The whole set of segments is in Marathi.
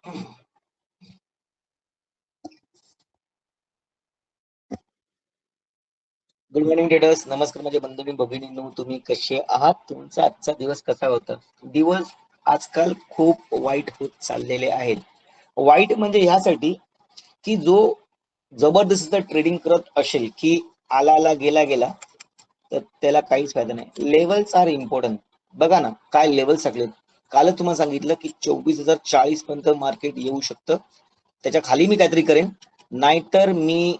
Good morning traders. नमस्कार माझे बंधू भगिनींनो, तुम्ही कसे आहात? तुमचा आजचा दिवस कसा होता? दिवस आजकाल खूप वाईट होत चाललेले आहेत. वाईट म्हणजे ह्यासाठी की जो जबरदस्त ट्रेडिंग करत असेल की आला आला गेला गेला, तर त्याला काहीच फायदा नाही. Levels are important. बघा ना काय लेवल सांगलेत. कालच तुम्हाला सांगितलं की 24,040 पर्यंत मार्केट येऊ शकतं. त्याच्या खाली मी काहीतरी करेन, नाहीतर मी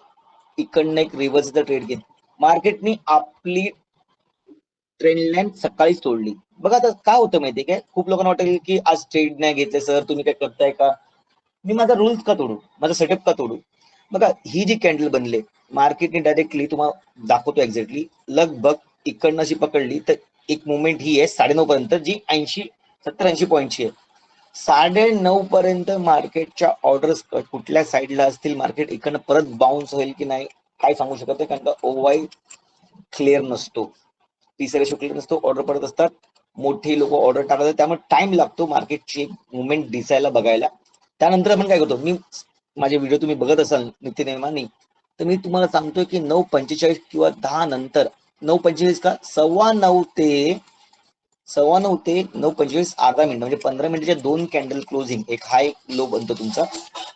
इकडनं एक रिव्हर्सचा ट्रेड घेईन. मार्केटने आपली ट्रेंड लाईन सकाळीच तोडली. बघा आता काय होतं माहितीये काय, खूप लोकांना वाटेल की आज ट्रेड नाही घेतले सर, तुम्ही काय करताय का? मी माझा रूल्स का तोडू, माझा सेटअप का तोडू? बघा ही जी कॅन्डल बनले, मार्केटने डायरेक्टली तुम्हाला दाखवतो एक्झॅक्टली, लगभग इकडनं अशी पकडली तर एक मुवमेंट ही आहे 9:30 पर्यंत, जी 70-80 पॉईंटची आहे. 9:30 पर्यंत मार्केटच्या ऑर्डर्स कुठल्या साईडला असतील, मार्केट इकडनं परत बाउन्स होईल की नाही काय सांगू शकत नाही, कारण का ओवाय क्लिअर नसतो, तिसऱ्या क्लिअर नसतो, ऑर्डर पडत असतात, मोठी लोक ऑर्डर टाकतात, त्यामुळे टाइम लागतो मार्केटची एक मुवमेंट दिसायला बघायला. त्यानंतर आपण काय करतो, मी माझे व्हिडिओ तुम्ही बघत असाल नित्यनेमाने, तर मी तुम्हाला सांगतोय की 9:45 किंवा 10 नंतर, 9:45 का 9:15 ते 9:45 अर्धा मिनिट, म्हणजे 15 मिनिटाच्या 2 कॅन्डल क्लोजिंग, एक हाय लो बनतो तुमचा.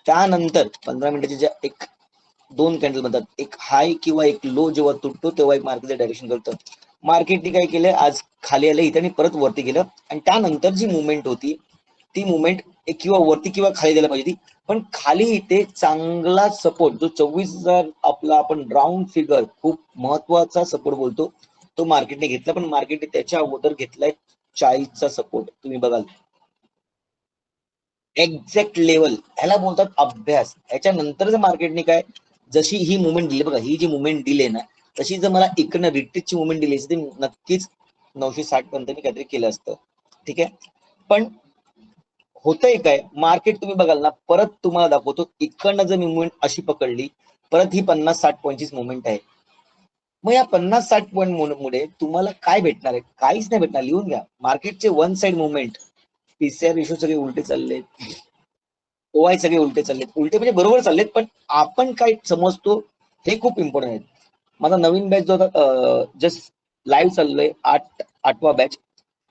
त्यानंतर 15 मिनिटाच्या ज्या एक 2 कॅन्डल बनतात, एक हाय किंवा एक लो जेव्हा तुटतो तेव्हा एक मार्केटचं डायरेक्शन करतं. मार्केटने काय केलं, आज खाली आलं इथे आणि परत वरती गेलं, आणि त्यानंतर जी मुवमेंट होती ती मुवमेंट किंवा वरती किंवा खाली द्यायला पाहिजे ती, पण खाली इथे चांगला सपोर्ट जो 24,000 आपला आपण राऊंड फिगर खूप महत्वाचा सपोर्ट बोलतो, तो मार्केटने घेतला. पण मार्केटने त्याच्या अगोदर घेतलाय 40चा सपोर्ट, तुम्ही बघाल एक्झॅक्ट लेवल, ह्याला बोलतात अभ्यास. ह्याच्यानंतर जर मार्केटने काय, जशी ही मुवमेंट दिली, बघा ही जी मुवमेंट दिली ना, तशी जर मला इकडनं रिट्रीटची मुवमेंट दिली असती, नक्कीच 960 पर्यंत मी काहीतरी केलं असतं. ठीक आहे, पण होतंय काय, मार्केट तुम्ही बघाल ना, परत तुम्हाला दाखवतो, इकडनं जर मुवमेंट अशी पकडली, परत ही 50-60 पॉईंटचीच मुवमेंट आहे. मग या 50-60 पॉईंट मुळे तुम्हाला काय भेटणार आहे? काहीच नाही भेटणार. लिहून घ्या, मार्केटचे one side movement, PCR ratio सगळे उलटे चालले, ओआय सगळे उलटे चाललेत. उलटे म्हणजे बरोबर चाललेत, पण आपण काय समजतो हे खूप इम्पॉर्टंट आहे. माझा नवीन बॅच जो होता, जस्ट लाईव्ह चाललोय, 8वा बॅच,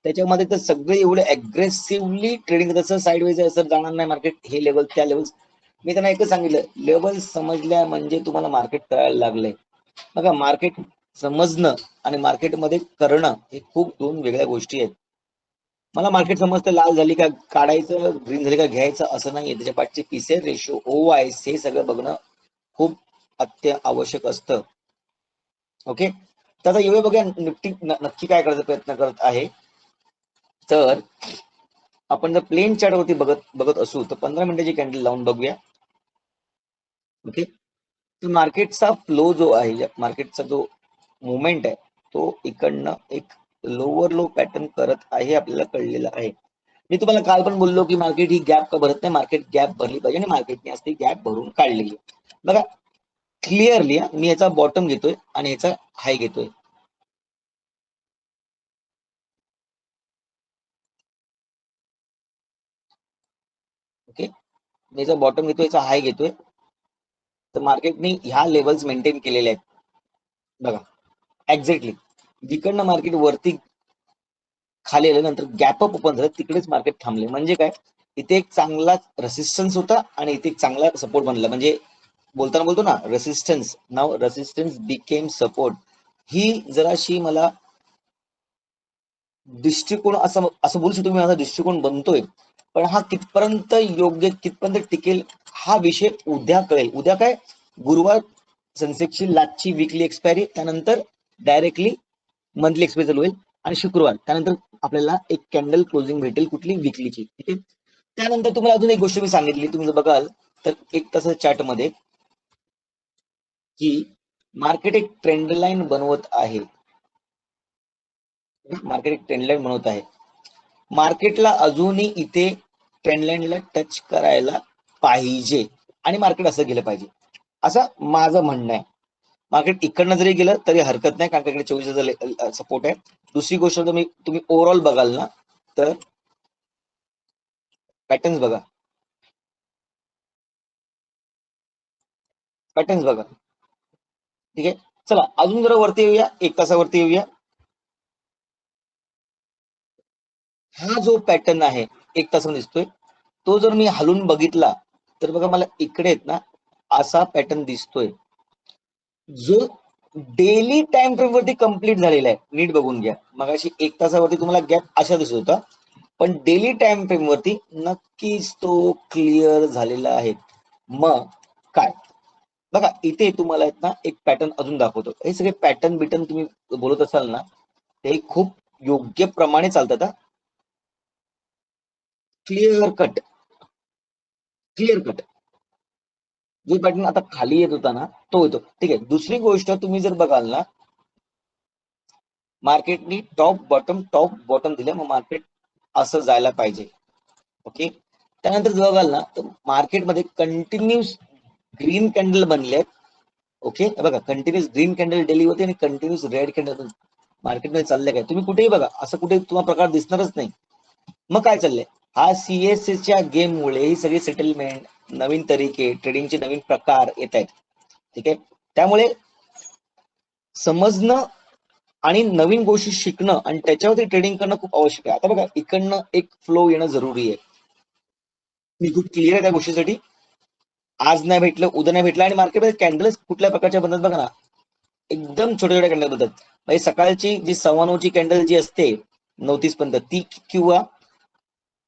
त्याच्यामध्ये तर सगळे एवढे अग्रेसिव्हली ट्रेडिंग करतात, साईड वेज असं जाणार नाही मार्केट, हे लेवल त्या लेवल. मी त्यांना एकच सांगितलं, लेवल समजल्या म्हणजे तुम्हाला मार्केट कळायला लागलंय. बघा, मार्केट समजणं आणि मार्केटमध्ये करणं हे खूप दोन वेगळ्या गोष्टी आहेत. मला मार्केट समजतं, लाल झाली का काढायचं, ग्रीन झाली का घ्यायचं, असं नाहीये. त्याच्या पाठचे पीसीआर रेशो, ओआयस, हे सगळं बघणं खूप आवश्यक असतं. ओके, तर आता येऊया बघा निफ्टी नक्की काय करायचा प्रयत्न करत आहे. तर आपण जर प्लेन चार्ट वरती बघत बघत असू तर 15 मिनिटाची कॅन्डल लावून बघूया. ओके, तर मार्केटचा फ्लो जो आहे, मार्केटचा जो मुवमेंट आहे, तो इकडनं एक लोअर लो पॅटर्न करत आहे, आपल्याला कळलेलं आहे. मी तुम्हाला काल पण बोललो की मार्केट ही गॅप का भरत नाही, मार्केट गॅप भरली पाहिजे, आणि मार्केटने आज ती गॅप भरून काढलेली. बघा क्लिअरली, मी याचा बॉटम घेतोय आणि याचा हाय घेतोय. ओके, मी याचा बॉटम घेतोय, याचा हाय घेतोय, तर मार्केटने ह्या लेवल्स मेंटेन केलेल्या आहेत. बघा एक्झॅक्टली, जिकडनं मार्केट वरती खाली आल्यानंतर गॅप अप ओपन झालं, तिकडेच मार्केट थांबले. म्हणजे काय, इथे एक चांगला रेसिस्टन्स होता आणि इथे एक चांगला सपोर्ट बनला. म्हणजे बोलताना बोलतो ना, रेसिस्टन्स, नाव रेसिस्टन्स बिकेम सपोर्ट. ही जराशी मला दृष्टिकोन असं असं बोलू शकतो, मी माझा दृष्टिकोन बनतोय, पण हा कितपर्यंत योग्य, कितपर्यंत टिकेल, हा विषय उद्या कळेल. उद्या काय, गुरुवार सेन्सेक्सची लास्टची वीकली एक्सपायरी, त्यानंतर डायरेक्टली मंथली एक्सपायरी चालू होईल, आणि शुक्रवार त्यानंतर आपल्याला एक कॅन्डल क्लोजिंग भेटेल, कुठली, वीकलीची. ठीक आहे, त्यानंतर तुम्हाला अजून एक गोष्ट मी सांगितली, तुम्ही जर बघाल तर एक तासाच्या चार्ट मध्ये, की मार्केट एक ट्रेंड लाईन बनवत आहे. मार्केट एक ट्रेंड लाईन बनवत आहे. मार्केटला अजूनही इथे ट्रेंड लाईनला टच करायला पाहिजे, आणि मार्केट असं गेलं पाहिजे, असं माझं म्हणणं आहे. मार्केट इकडनं जरी गेलं तरी हरकत नाही, कारण इकडे 24,000 सपोर्ट आहे. दुसरी गोष्ट, तुम्ही ओव्हरऑल बघाल ना, तर पॅटर्न्स बघा, पॅटर्न्स बघा. ठीक आहे, चला अजून जरा वरती येऊया, 1 तासावरती येऊया. हा जो पॅटर्न आहे 1 तासामध्ये दिसतोय, तो जर मी हलून बघितला तर बघा मला इकडे आहेत ना असा पॅटर्न दिसतोय, जो डेली टाइम फ्रेम वरती कंप्लीट झालेला आहे. नीट बघून घ्या, मगाशी 1 तासावरती तुम्हाला गॅप अशा दिसत होता, पण डेली टाइम फ्रेम वरती नक्कीच तो क्लिअर झालेला आहे. मग काय बघा, इथे तुम्हाला आहेत ना एक पॅटर्न अजून दाखवतो. हे सगळे पॅटर्न बिटर्न तुम्ही बोलत असाल ना, ते खूप योग्य प्रमाणे चालतात हा. Clear cut, clear cut. जो पॅटर्न आता खाली येत होता ना तो येतो. ठीक आहे, दुसरी गोष्ट तुम्ही जर बघाल ना, मार्केटनी टॉप बॉटम दिलं, मग मार्केट असं जायला पाहिजे. ओके, त्यानंतर जर बघाल ना तर मार्केटमध्ये कंटिन्युअस ग्रीन कॅन्डल बनले आहेत. ओके, बघा कंटिन्युअस ग्रीन कॅन्डल डेली होते आणि कंटिन्युअस रेड कॅन्डल मार्केटमध्ये चाललंय. काय तुम्ही कुठेही बघा असं कुठे तुम्हाला प्रकार दिसणारच नाही. मग काय चाललंय, हा सीएससीच्या गेम मुळे ही सगळी सेटलमेंट, नवीन तरीके, ट्रेडिंगचे नवीन प्रकार येत आहेत. ठीक आहे, त्यामुळे समजणं आणि नवीन गोष्टी शिकणं आणि त्याच्यावरती ट्रेडिंग करणं खूप आवश्यक आहे. आता बघा इकडनं एक फ्लो येणं जरुरी आहे. मी खूप क्लिअर आहे त्या गोष्टीसाठी. आज नाही भेटलं, उद्या नाही भेटलं, आणि मार्केटमध्ये कॅन्डल्स कुठल्या प्रकारच्या बनतात बघा ना, एकदम छोट्या छोट्या कॅन्डल बनतात. म्हणजे सकाळची जी 9:15ची कॅन्डल जी असते 9:30 पर्यंत ती, किंवा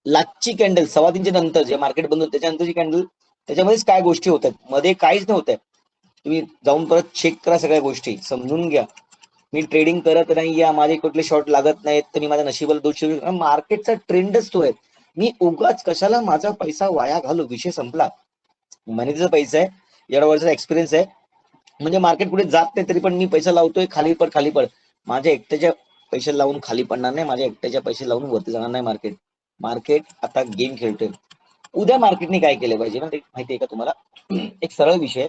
लाचची कॅन्डल 3:15च्या नंतर जे मार्केट बंद होतं त्याच्यानंतरची कॅन्डल, त्याच्यामध्येच काय गोष्टी होतात, मध्ये काहीच नव्हतं. तुम्ही जाऊन परत चेक करा, सगळ्या गोष्टी समजून घ्या. मी ट्रेडिंग करत नाही, या माझे कुठले शॉर्ट लागत नाहीत, तर मी माझ्या नशिबाला दोष, मार्केटचा ट्रेंडच तो आहे. मी उगाच कशाला माझा पैसा वाया घालू, विषय संपला. मेहनतीचा पैसा आहे, एवढ्या वर्षाचा एक्सपिरियन्स आहे, म्हणजे मार्केट कुठे जात नाही तरी पण मी पैसा लावतोय, खाली पड खाली पड. माझ्या एकट्याच्या पैसे लावून खाली पडणार नाही, माझ्या एकट्याच्या पैसे लावून वरती जाणार नाही मार्केट. मार्केट आता गेम खेळतोय. उद्या मार्केटने काय केलं पाहिजे ना, माहितीये का तुम्हाला? एक सरळ विषय,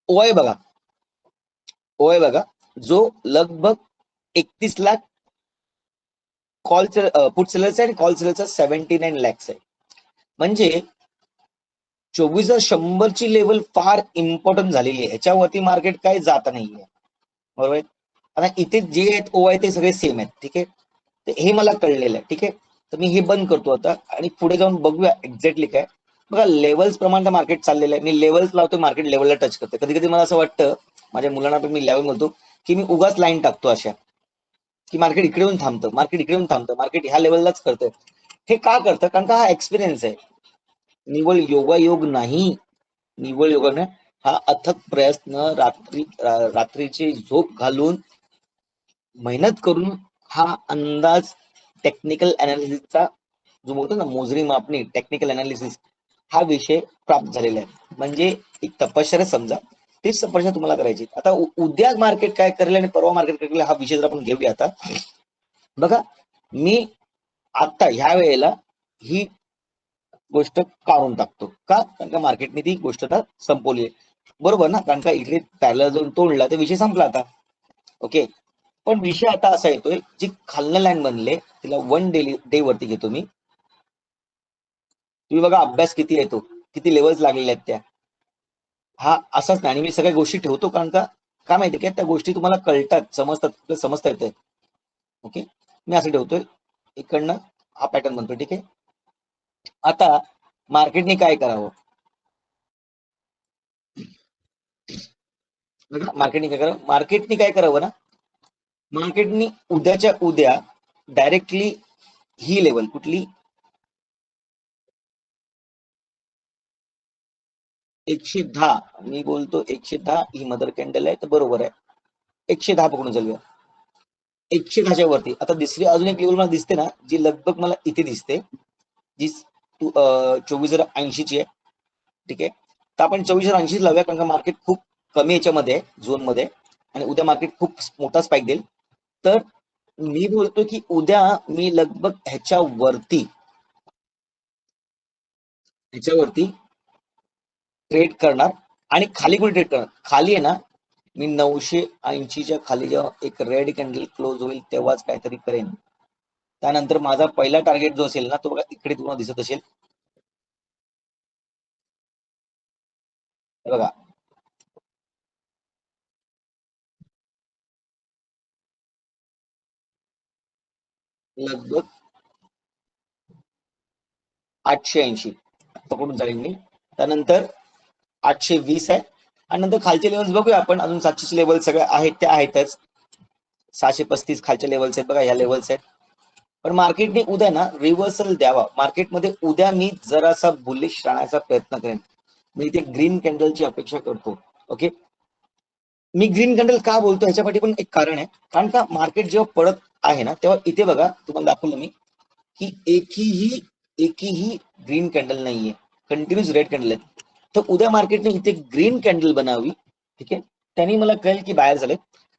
ओआय बघा, ओआय बघा, जो लगभग 31 लाख कॉल पुट सेलर्स आहे आणि कॉल सेलरचा 79 लॅक्स आहे. म्हणजे 24,100ची लेवल फार इम्पॉर्टंट झालेली आहे. ह्याच्यावरती मार्केट काय जात नाहीये, बरोबर. आता इथे जे आहेत ओआय ते सगळे सेम आहेत. ठीक आहे, तर हे मला कळलेलं आहे. ठीक आहे, तर मी हे बंद करतो आता आणि पुढे जाऊन बघूया एक्झॅक्टली काय. बघा लेवल्स प्रमाणे मार्केट चाललेलं आहे. मी लेवल्स लावतो, मार्केट लेवलला टच करते. कधी कधी मला असं वाटतं, माझ्या मुलांना पण मी लेवल म्हणतो, की मी उगाच लाईन टाकतो अशा, की मार्केट इकडे येऊन थांबतं, मार्केट इकडे येऊन थांबतं, मार्केट ह्या लेवललाच करतं. हे का करतं? कारण का हा एक्सपिरियन्स आहे, निव्वळ योगायोग नाही. निव्वळ योग नाही, हा अथक प्रयत्न, रात्रीची झोप घालून मेहनत करून हा अंदाज, टेक्निकल अनालिसिसचा जो बोलतो ना, मोजणी मापणी, टेक्निकल अनालिसिस, हा विषय प्राप्त झालेला आहे. म्हणजे एक तपश्चर्या समजा, तीच तपश्चर्या तुम्हाला करायची. आता उद्या मार्केट काय करेल आणि परवा मार्केट काय करेल, हा विषय जर आपण घेऊया. आता बघा, मी आता ह्या वेळेला ही गोष्ट काढून टाकतो का? कारण का मार्केटने ती गोष्ट आता संपवली आहे, बरोबर ना? कारण का इकडे पॅरलल जाऊन तोडला तर विषय संपला आता. ओके, पण विषय आता असा येतोय, जी खालनं लाईन बनले तिला 1 डे वरती घेतो मी. तुम्ही बघा अभ्यास किती येतो, किती लेवल्स लागलेल्या आहेत त्या. हा असाच नाही, आणि मी सगळ्या गोष्टी ठेवतो कारण का, काय माहितीये का, त्या गोष्टी तुम्हाला कळतात, समजतात, समजता येतात. ओके, मी असं ठेवतोय, इकडनं हा पॅटर्न बनतो. ठीक आहे, आता मार्केटने काय करावं? मार्केटने काय करावं? मार्केटने काय करावं ना, मार्केटनी उद्याच्या उद्या डायरेक्टली ही लेवल कुठली, 110, मी बोलतो 110 ही मदर कॅन्डल आहे, तर बरोबर आहे. 110 पकडून चालूया, 110च्या वरती. आता दुसरी अजून एक लेवल मला दिसते ना, जी लगभग मला इथे दिसते, जी 24,080ची आहे. ठीक आहे, तर आपण 24,080 लावूया, कारण का मार्केट खूप कमी याच्यामध्ये आहे, झोन मध्ये, आणि उद्या मार्केट खूप मोठा स्पाइक देईल. तर मी बोलतो की उद्या मी लगभग ह्याच्यावरती ट्रेड करणार. आणि खाली कुठे ट्रेड करणार? खाली आहे ना, मी 980च्या खाली जेव्हा एक रेड कॅन्डल क्लोज होईल तेव्हाच काहीतरी करेन. त्यानंतर माझा पहिला टार्गेट जो असेल ना, तो बघा इकडे तुम्हाला दिसत असेल, बघा लगभग 880 पकडून चालेल मी. त्यानंतर 820 आहे. आणि नंतर खालचे लेवल्स बघूया आपण, अजून 700 लेवल सगळे आहेत ते आहेतच. 635 खालच्या लेवल्स आहेत बघा, ह्या लेवल्स आहेत. पण मार्केटने उद्या ना रिव्हर्सल द्यावा. मार्केटमध्ये उद्या मी जरासा बुलिश राहण्याचा प्रयत्न करेन. मी इथे ग्रीन कॅन्डलची अपेक्षा करतो. ओके, मी ग्रीन कॅन्डल का बोलतो ह्याच्यासाठी पण एक कारण आहे. कारण का मार्केट जेव्हा पडत आहे ना, तेव्हा इथे बघा तुम्हाला दाखवलं मी की एकही ग्रीन कॅन्डल नाहीये, कंटिन्यूस रेड कॅन्डल आहे. तर उद्या मार्केटने इथे ग्रीन कॅन्डल बनावी. ठीक आहे, त्यांनी मला कळेल की बाहेर झाले.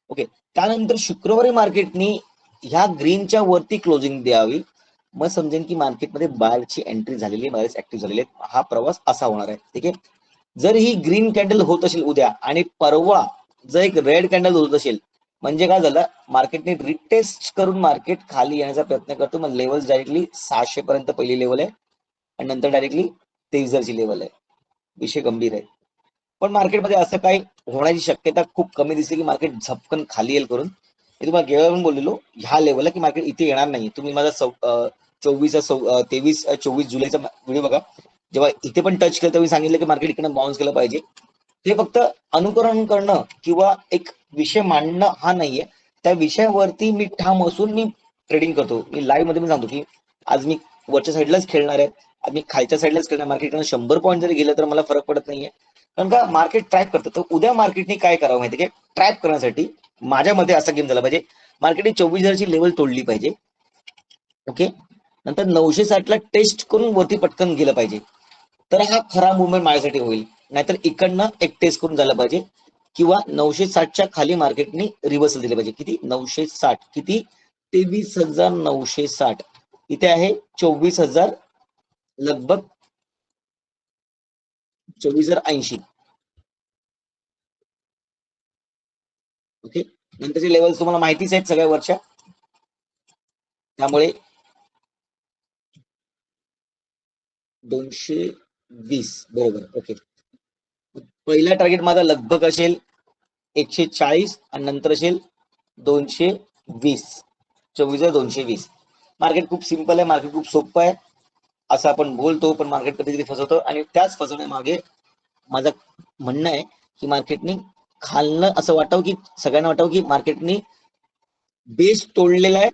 ओके, त्यानंतर शुक्रवारी मार्केटनी ह्या ग्रीनच्या वरती क्लोजिंग द्यावी. मग समजेन की मार्केटमध्ये बायरची एंट्री झालेली आहे, बायर्स ऍक्टिव्ह झालेले आहेत. हा प्रवास असा होणार आहे. ठीक आहे, जर ही ग्रीन कॅन्डल होत असेल उद्या आणि परवा जर एक रेड कॅन्डल होत असेल, म्हणजे काय झालं, मार्केटने रिटेस्ट करून मार्केट खाली येण्याचा प्रयत्न करतो. मग लेवल डायरेक्टली 600 पर्यंत पहिली लेवल आहे आणि नंतर डायरेक्टली 23,000ची लेवल आहे. विषय गंभीर आहे. पण मार्केटमध्ये असं काही होण्याची शक्यता खूप कमी दिसते की मार्केट झपकन खाली येईल करून. मी तुम्हाला गेल्या पण बोललेलो ह्या लेवलला की मार्केट इथे येणार नाही. तुम्ही माझा 24 जुलैचा व्हिडिओ बघा, जेव्हा इथे पण टच केलं तेव्हा सांगितलं की मार्केट इकडे बाउन्स केलं पाहिजे. हे फक्त अनुकरण करणं किंवा एक विषय मांडणं हा नाहीये. त्या विषयावरती मी ठाम असून मी ट्रेडिंग करतो. मी लाईव्ह मध्ये मी सांगतो की आज मी वरच्या साईडलाच खेळणार आहे, आज मी खालच्या साईडलाच खेळणार. मार्केटकडे 100 पॉईंट जरी गेलं तर मला फरक पडत नाहीये, कारण का मार्केट ट्रॅक करतं. तर उद्या मार्केटने काय करावं माहिती की ट्रॅक करण्यासाठी माझ्या मते असा गेम झाला पाहिजे. मार्केटने 24,000ची लेवल तोडली पाहिजे. ओके, नंतर 960ला टेस्ट करून वरती पटकन गेलं पाहिजे. तर हा खरा मुवमेंट माझ्यासाठी होईल. नाहीतर इकडनं एक टेस्ट करून झालं पाहिजे किंवा 960च्या खाली मार्केटने रिव्हर्सल दिले पाहिजे. किती? 960 किती? 23,960. इथे आहे 24,000, लगभग 24,080. ओके, नंतरचे लेवल्स तुम्हाला माहितीच आहेत सगळ्या वरच्या. त्यामुळे 220 बरोबर. ओके, पहिला टार्गेट माझा लगभग असेल 140 आणि नंतर असेल 220. 24,220. मार्केट खूप सिंपल आहे, मार्केट खूप सोपं आहे असं आपण बोलतो, पण मार्केट कधीतरी फसवतं. आणि त्याच फसवण्यामागे माझं म्हणणं आहे की मार्केटनी खालनं असं वाटावं की सगळ्यांना वाटावं की मार्केटनी बेस तोडलेला आहे,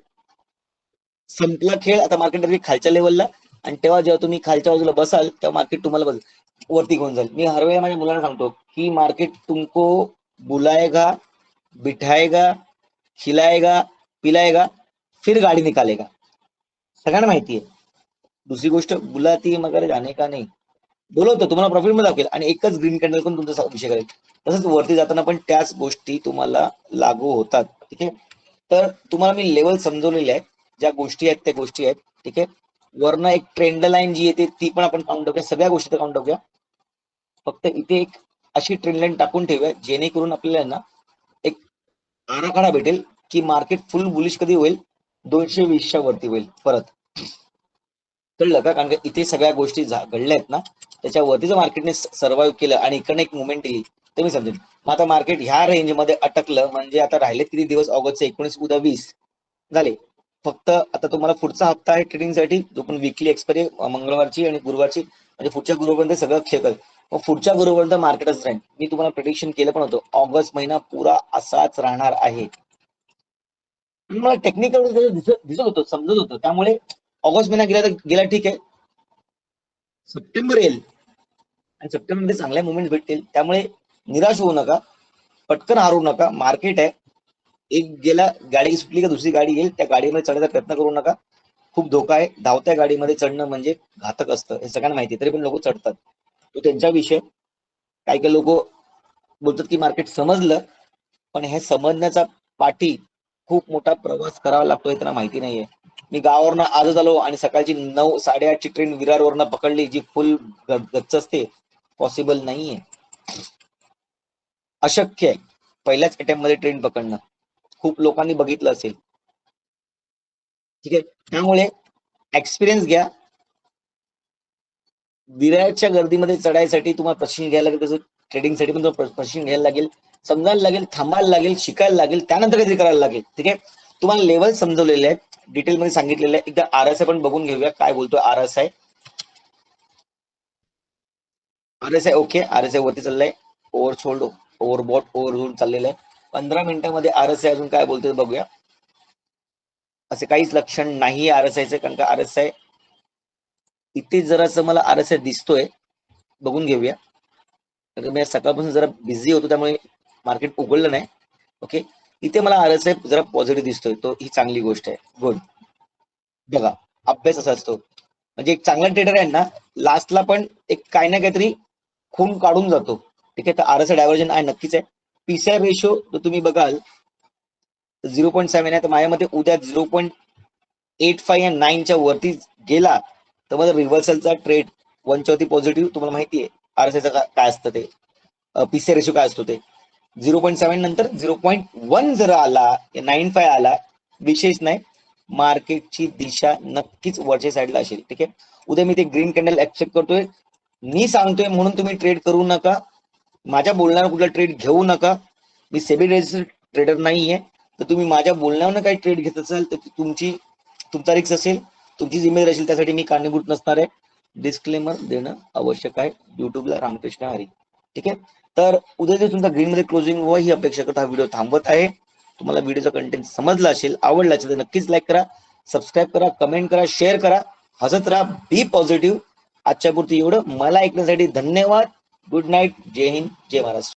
संपला खेळ, आता मार्केट खालच्या लेवलला. आणि तेव्हा जेव्हा तुम्ही खालच्या बाजूला बसाल तेव्हा मार्केट तुम्हाला वरती घेऊन जाईल. मी हर वेळेला माझ्या मुलांना सांगतो की मार्केट तुमको बुलाएगा, बिठाएगा, खिलाएगा, पिलाएगा, फिर गाडी निकालेगा. सगळ्यांना माहिती आहे. दुसरी गोष्ट, बुलाती मगर जाने का नाही. बोलवतो तुम्हाला प्रॉफिट मध्ये दाखवेल आणि एकच ग्रीन कॅन्डल पण तुमचा विषय करेल. तसंच वरती जाताना पण त्याच गोष्टी तुम्हाला लागू होतात. ठीक आहे, तर तुम्हाला मी लेवल समजवलेले आहेत, ज्या गोष्टी आहेत त्या गोष्टी आहेत. ठीक आहे, वरनं एक ट्रेंड लाईन जी येते ती पण आपण काउंट टाकूया, सगळ्या गोष्टी काउंट टाकूया. फक्त इथे एक अशी ट्रेंड लाईन टाकून ठेवूया जेणेकरून आपल्याला ना एक आराखडा भेटेल की मार्केट फुल बुलिश कधी होईल, 220च्या वरती होईल परत. कळलं का? कारण इथे सगळ्या गोष्टी घडल्या आहेत ना, त्याच्यावरती जर मार्केटने सर्व्हाइव्ह केलं आणि इकडे एक मुवमेंट येईल तर मी समजेल. मग आता मार्केट ह्या रेंजमध्ये अटकलं म्हणजे आता राहिलेत किती दिवस? ऑगस्टचे 19, उद्या 20 झाले. फक्त आता तुम्हाला पुढचा हप्ता आहे ट्रेडिंगसाठी, जो पण विकली एक्सपायरी मंगळवारची आणि गुरुवारची, म्हणजे पुढच्या गुरुवारपर्यंत सगळं खेळ. मग पुढच्या गुरुवारपर्यंत मार्केटच राहील. मी तुम्हाला प्रेडिक्शन केलं पण होतं, ऑगस्ट महिना पुरा असाच राहणार आहे. मला टेक्निकल दिसत होतं, समजत होतं. त्यामुळे ऑगस्ट महिना गेला तर गेला, ठीक आहे. सप्टेंबर येईल आणि सप्टेंबरमध्ये चांगल्या मुवमेंट भेटतील. त्यामुळे निराश होऊ नका, पटकन हारू नका. मार्केट आहे, एक गेला, गाडी सुटली का दुसरी गाडी येईल. त्या गाडीमध्ये चढण्याचा प्रयत्न करू नका. खूप धोका आहे. धावत्या गाडीमध्ये चढणं म्हणजे घातक असतं, हे सगळ्यांना माहिती. तरी पण लोक चढतात, तो त्यांचा विषय. काही काही लोक बोलतात की मार्केट समजलं, पण हे समजण्याचा पाठी खूप मोठा प्रवास करावा लागतो हे त्यांना माहिती नाहीये. मी गावावरनं आजच आलो आणि सकाळची 9, 8:30ची ट्रेन विरारवरनं पकडली, जी फुल गच्च असते. पॉसिबल नाहीये, अशक्य आहे पहिल्याच अटेम्प्ट मध्ये ट्रेन पकडणं. खूप लोकांनी बघितलं असेल. ठीक आहे, त्यामुळे एक्सपिरियन्स घ्या, विराटच्या गर्दीमध्ये चढायसाठी तुम्हाला प्रशिक्षण घ्यायला लागेल, तसं ट्रेडिंगसाठी पण तुम्हाला प्रशिक्षण घ्यायला लागेल, समजायला लागेल, थांबायला लागेल, शिकायला लागेल, त्यानंतर काहीतरी करायला लागेल. ठीक आहे, तुम्हाला लेवल समजवलेले आहेत, डिटेलमध्ये सांगितलेलं आहे. एकदा RSI पण बघून घेऊया, काय बोलतोय RSI. RSI ओके, RSI वरती चाललंय, ओव्हरसोल्ड, ओव्हरबॉट, ओव्हरझोल्ड चाललेलं आहे. 15 मिनिटांमध्ये RSI अजून काय बोलतोय बघूया. असे काहीच लक्षण नाही RSIचं, कारण का RSI इथे जरासं मला RSI दिसतोय, बघून घेऊया. कारण मी सकाळपासून जरा बिझी होतो, त्यामुळे मार्केट उघडलं नाही. ओके, इथे मला RSI जरा पॉझिटिव्ह दिसतोय, तो ही चांगली गोष्ट आहे. गुड. बघा, अभ्यास असा असतो, म्हणजे एक चांगला ट्रेडर आहे ना, लास्टला पण एक काही ना काहीतरी खून काढून जातो. ठीक आहे, तर RSI डायव्हर्जन आहे, नक्कीच आहे. PCI रेशो तर तुम्ही बघाल 0.7 आहे, तर माझ्या मते उद्या 0.85 या 9च्या वरती गेला तर मग रिव्हर्सलचा ट्रेड 1च्या वरती पॉझिटिव्ह. तुम्हाला माहिती आहे RSIचा काय असतं ते, PCI रेशो काय असतो ते. 0.7 नंतर 0.1 जर आला, 9.5 आला, विशेष नाही, मार्केटची दिशा नक्कीच वरच्या साईडला असेल. ठीक आहे, उद्या मी ते ग्रीन कॅन्डल ऍक्सेप्ट करतोय. मी सांगतोय म्हणून तुम्ही ट्रेड करू नका, माझ्या बोलण्यावर कुठला ट्रेड घेऊ नका. मी सेबी रजिस्टर्ड ट्रेडर नाहीये, तर तुम्ही माझ्या बोलण्यावर काही ट्रेड घेत असाल तर तुमचा रिस्क असेल, तुमची जिम्मेदारी असेल, त्यासाठी मी कारणीभूत नसणार आहे. डिस्क्लेमर देणं आवश्यक आहे. युट्यूबला रामकृष्ण हरी. ठीक आहे, तर उद्या जे तुमचा ग्रीन मध्ये क्लोजिंग व्हावं ही अपेक्षा करता हा व्हिडिओ थांबवत आहे. तुम्हाला व्हिडिओचा कंटेंट समजला असेल, आवडला असेल तर नक्कीच लाईक करा, सबस्क्राईब करा, कमेंट करा, शेअर करा. हसत राहा, बी पॉझिटिव्ह. आजच्या पुरती एवढं. मला ऐकण्यासाठी धन्यवाद. Good night. जय हिंद, जय महाराष्ट्र.